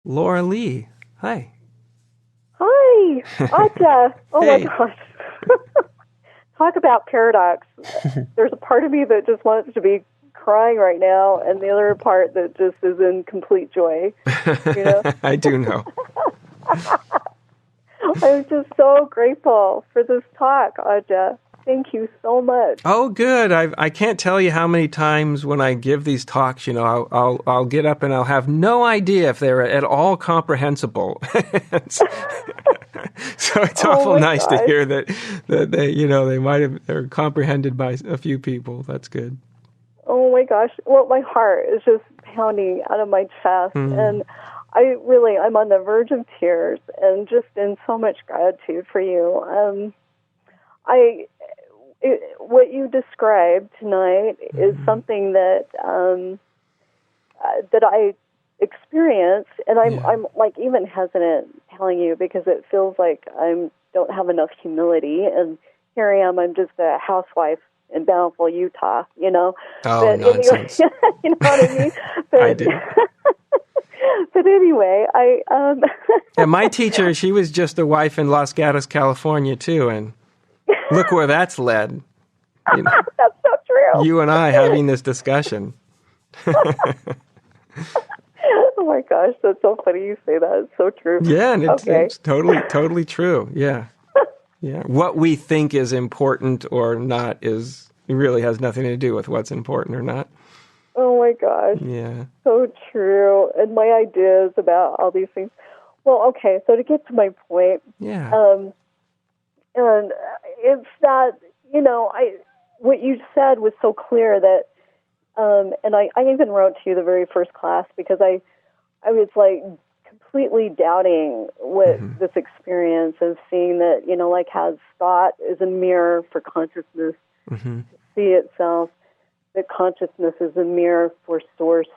Laura Lee. Hi. Hi, Adya. Oh Hey. my gosh. Talk about paradox. There's a part of me that just wants to be crying right now, and the other part that just is in complete joy. You know? I do know. I'm just so grateful for this talk, Adya. Thank you so much. Oh, good. I can't tell you how many times when I give these talks, I'll get up and I'll have no idea if they're at all comprehensible. So it's awful nice to hear that they're comprehended by a few people. That's good. Oh my gosh. Well, my heart is just pounding out of my chest. And I'm on the verge of tears and just in so much gratitude for you. What you described tonight is something that that I experienced, and I'm like even hesitant telling you because it feels like I don't have enough humility, and here I am, I'm just a housewife in Bountiful, Utah, Oh, but nonsense. Anyway, you know what I mean? But, I do. But anyway, Yeah, my teacher, she was just a wife in Los Gatos, California, too, and look where that's led. That's so true. You and I having this discussion. Oh my gosh, that's so funny you say that. It's so true. Yeah, and it's totally true. Yeah. Yeah. What we think is important or not really has nothing to do with what's important or not. Oh my gosh. Yeah. So true. And my ideas about all these things. Well, okay, so to get to my point. Yeah. And it's that, what you said was so clear that, and I even wrote to you the very first class because I was like completely doubting what this experience of seeing that, like as thought is a mirror for consciousness to see itself, that consciousness is a mirror for source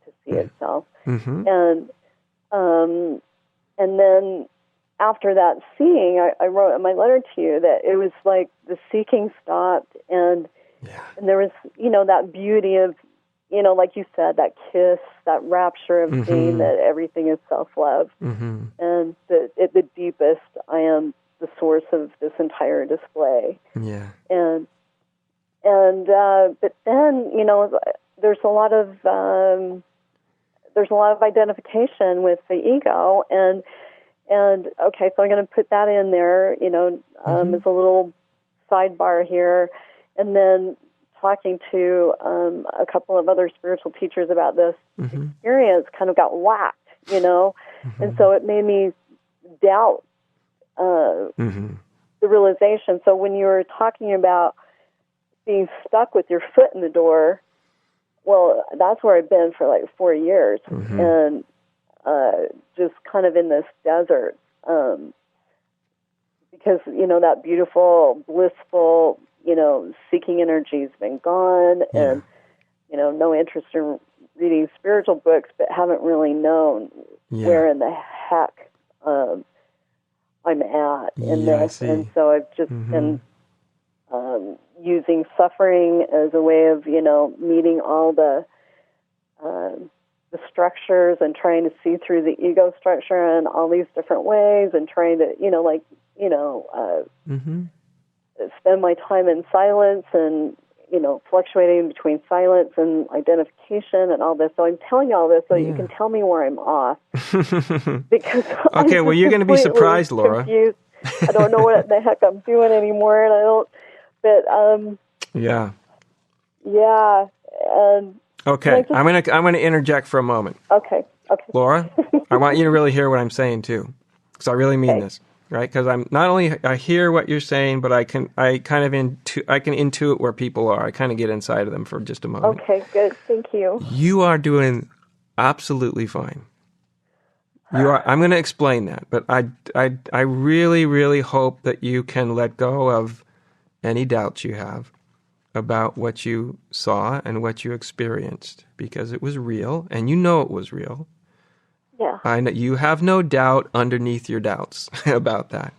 to see itself. And then after that seeing, I wrote in my letter to you that it was like the seeking stopped and there was, that beauty of, like you said, that kiss, that rapture of seeing that everything is self-love. And that at the deepest, I am the source of this entire display. Yeah. But then, there's a lot of identification with the ego and okay, so I'm going to put that in there, as a little sidebar here. And then talking to a couple of other spiritual teachers about this experience kind of got whacked, and so it made me doubt the realization. So when you were talking about being stuck with your foot in the door, well, that's where I've been for like 4 years, and just kind of in this desert, because, that beautiful, blissful, seeking energy's been gone, and, no interest in reading spiritual books, but haven't really known where in the heck I'm at in this. And so I've just been using suffering as a way of, meeting all the structures and trying to see through the ego structure in all these different ways and trying to, spend my time in silence and, fluctuating between silence and identification and all this. So I'm telling you all this so you can tell me where I'm off. Because okay, well, you're going to be surprised, Laura. Confused. I don't know what the heck I'm doing anymore, and I don't, but, yeah. And okay, I'm going to interject for a moment. Okay. Laura, I want you to really hear what I'm saying too, because I really mean this, right? Because I'm not only I hear what you're saying, but I can intuit where people are. I kind of get inside of them for just a moment. Okay, good. Thank you. You are doing absolutely fine. You are. I'm going to explain that, but I really, really hope that you can let go of any doubts you have about what you saw and what you experienced, because it was real, and you know it was real. Yeah. I know you have no doubt underneath your doubts about that.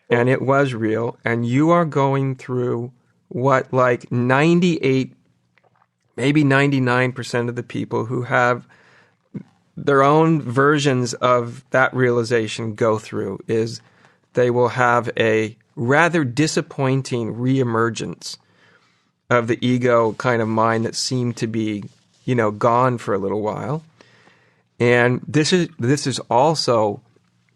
And it was real, and you are going through what like 98, maybe 99% of the people who have their own versions of that realization go through is they will have a rather disappointing reemergence of the ego kind of mind that seemed to be, gone for a little while. And this is also,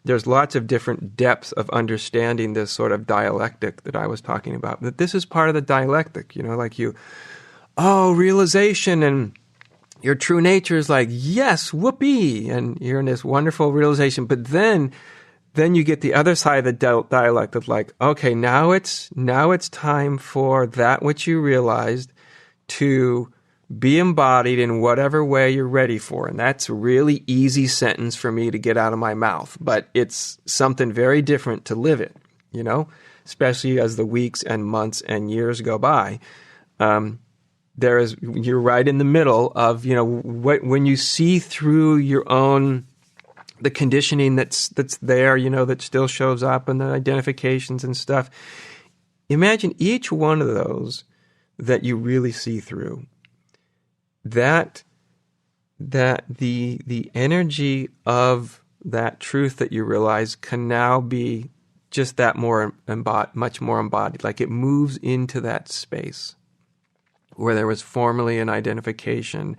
there's lots of different depths of understanding this sort of dialectic that I was talking about. That this is part of the dialectic, like realization and your true nature is like, yes, whoopee, and you're in this wonderful realization. But then you get the other side of the dialect of like, okay, now it's time for that which you realized to be embodied in whatever way you're ready for. And that's a really easy sentence for me to get out of my mouth, but it's something very different to live it, especially as the weeks and months and years go by. You're right in the middle of, when you see through your own, the conditioning that's there, that still shows up, and the identifications and stuff. Imagine each one of those that you really see through. That the energy of that truth that you realize can now be just that much more embodied. Like it moves into that space where there was formerly an identification,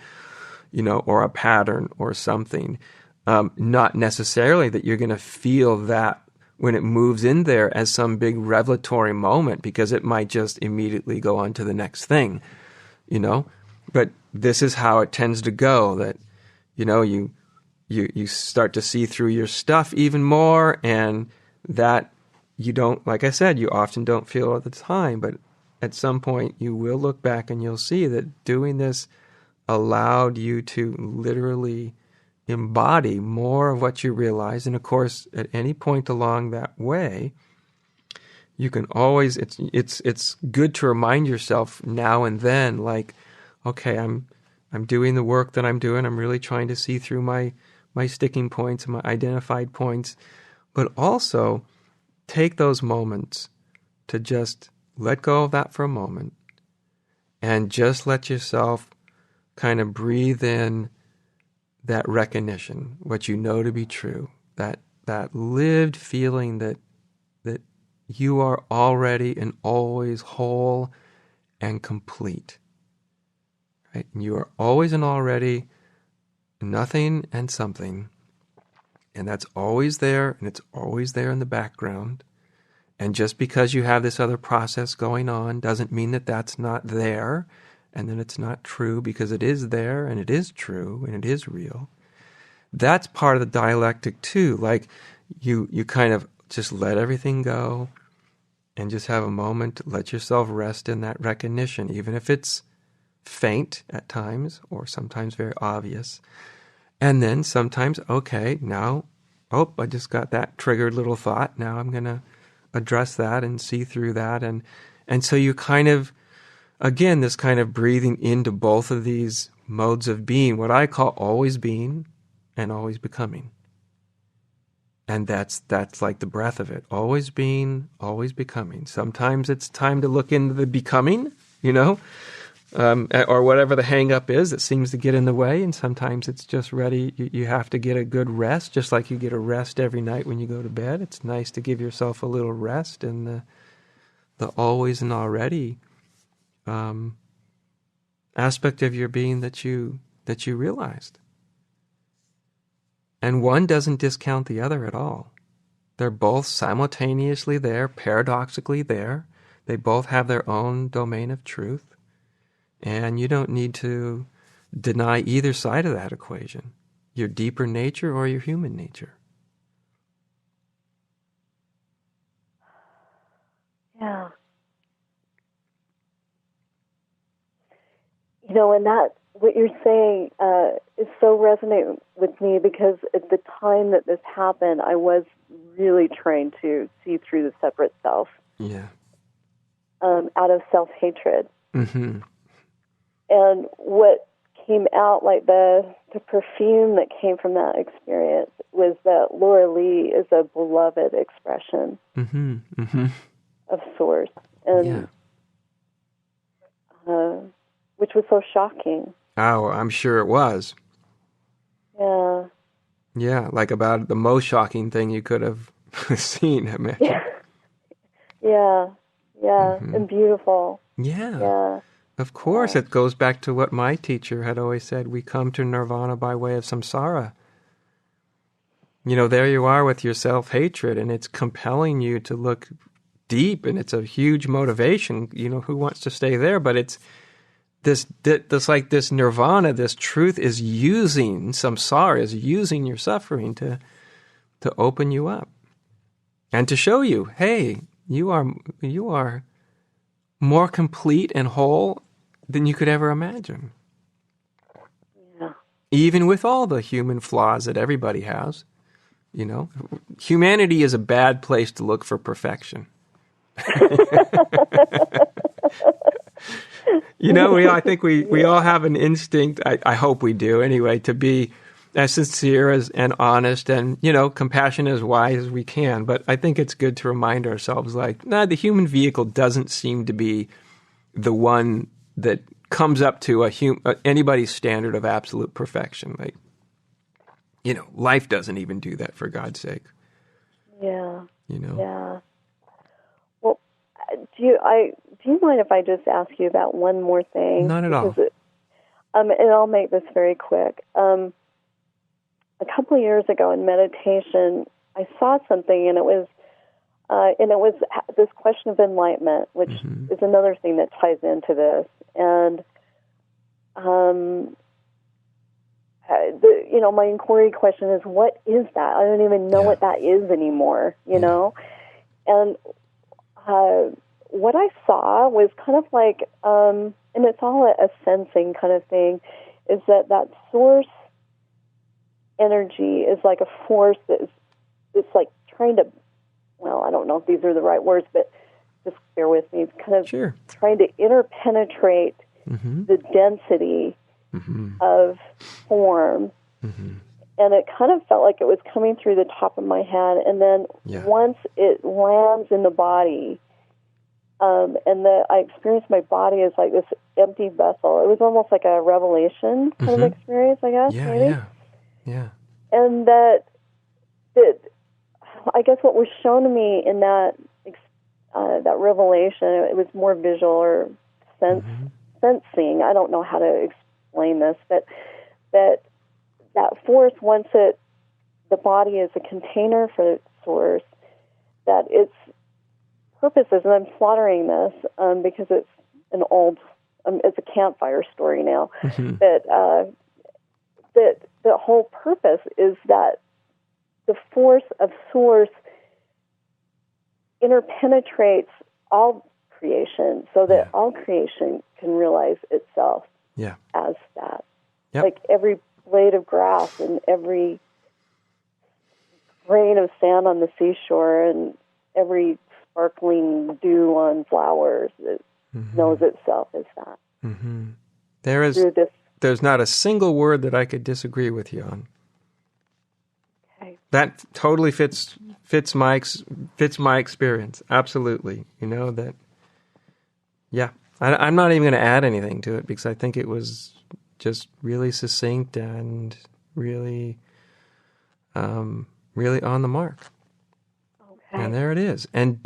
or a pattern or something. Not necessarily that you're going to feel that when it moves in there as some big revelatory moment, because it might just immediately go on to the next thing, But this is how it tends to go, that, you start to see through your stuff even more, and that you don't, like I said, you often don't feel at the time, but at some point you will look back and you'll see that doing this allowed you to literally embody more of what you realize. And of course, at any point along that way, you can always, it's good to remind yourself now and then, like, okay, I'm doing the work that I'm doing. I'm really trying to see through my sticking points and my identified points, but also take those moments to just let go of that for a moment and just let yourself kind of breathe in that recognition, what you know to be true, that lived feeling that you are already and always whole and complete. Right? And you are always and already nothing and something. And that's always there, and it's always there in the background. And just because you have this other process going on doesn't mean that that's not there, and then it's not true, because it is there, and it is true, and it is real. That's part of the dialectic too. Like you kind of just let everything go and just have a moment to let yourself rest in that recognition, even if it's faint at times or sometimes very obvious. And then sometimes, okay, now, I just got that triggered little thought. Now I'm going to address that and see through that. And so you kind of, again, this kind of breathing into both of these modes of being, what I call always being and always becoming. And that's like the breath of it. Always being, always becoming. Sometimes it's time to look into the becoming, or whatever the hang-up is that seems to get in the way. And sometimes it's just ready. You have to get a good rest, just like you get a rest every night when you go to bed. It's nice to give yourself a little rest in the always and already aspect of your being that you realized. And one doesn't discount the other at all. They're both simultaneously there, paradoxically there. They both have their own domain of truth. And you don't need to deny either side of that equation, your deeper nature or your human nature. Yeah. And that, what you're saying is so resonant with me, because at the time that this happened, I was really trying to see through the separate self. Yeah. Out of self-hatred. Mm-hmm. And what came out, like the perfume that came from that experience, was that Laura Lee is a beloved expression mm-hmm. Mm-hmm. of Source. And which was so shocking. Oh, I'm sure it was. Yeah. Yeah, like about the most shocking thing you could have seen, I imagine. Yeah, and beautiful. Yeah. Yeah. Of course, it goes back to what my teacher had always said. We come to Nirvana by way of samsara. There you are with your self-hatred, and it's compelling you to look deep, and it's a huge motivation. Who wants to stay there? But it's this like this nirvana, this truth is using samsara, is using your suffering to open you up and to show you, hey, you are more complete and whole than you could ever imagine. Yeah. Even with all the human flaws that everybody has, humanity is a bad place to look for perfection. I think we all have an instinct, I hope we do anyway, to be as sincere and honest and, compassionate as wise as we can. But I think it's good to remind ourselves, the human vehicle doesn't seem to be the one that comes up to anybody's standard of absolute perfection. Life doesn't even do that, for God's sake. Yeah. Yeah. Well, do you mind if I just ask you about one more thing? Not at all. And I'll make this very quick. A couple of years ago in meditation, I saw something, and it was this question of enlightenment, which is another thing that ties into this. And my inquiry question is, what is that? I don't even know what that is anymore. And what I saw was kind of like, and it's all a sensing kind of thing, is that source energy is like a force it's like trying to, well, I don't know if these are the right words, but just bear with me. It's kind of trying to interpenetrate the density of form. And it kind of felt like it was coming through the top of my head. And then once it lands in the body, I experienced my body as like this empty vessel. It was almost like a revelation kind of experience, I guess, maybe. Yeah. And that I guess what was shown to me in that revelation, it was more visual or sensing. I don't know how to explain this, but that force, once the body is a container for its source, that its purposes, and I'm slaughtering this because it's an old, it's a campfire story now, that the whole purpose is that the force of source interpenetrates all creation so that all creation can realize itself as that. Yep. Like every blade of grass and every grain of sand on the seashore and every sparkling dew on flowers, it knows itself as that. There's not a single word that I could disagree with you on. Okay. That totally fits my experience. Absolutely. That. Yeah. I'm not even going to add anything to it because I think it was just really succinct and really, really on the mark. Okay. And there it is. And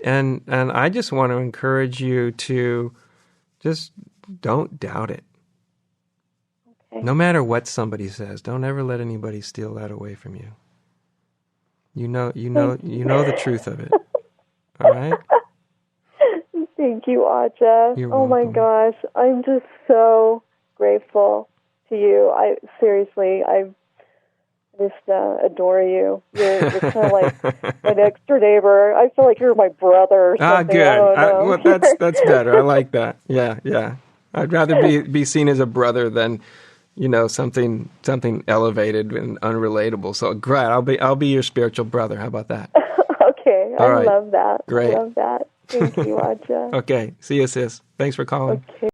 I just want to encourage you to just don't doubt it. Okay. No matter what somebody says, don't ever let anybody steal that away from you. You know the truth of it. All right? Thank you, Adya. Oh my gosh, I'm just so grateful to you. I just adore you. You're kind of like my next door neighbor. I feel like you're my brother or something. Good. Well, that's better. I like that. Yeah. I'd rather be seen as a brother than, something elevated and unrelatable. So great. I'll be your spiritual brother. How about that? Okay. I love that. Great. I love that. Thank you, Adya. Okay. See you, sis. Thanks for calling. Okay.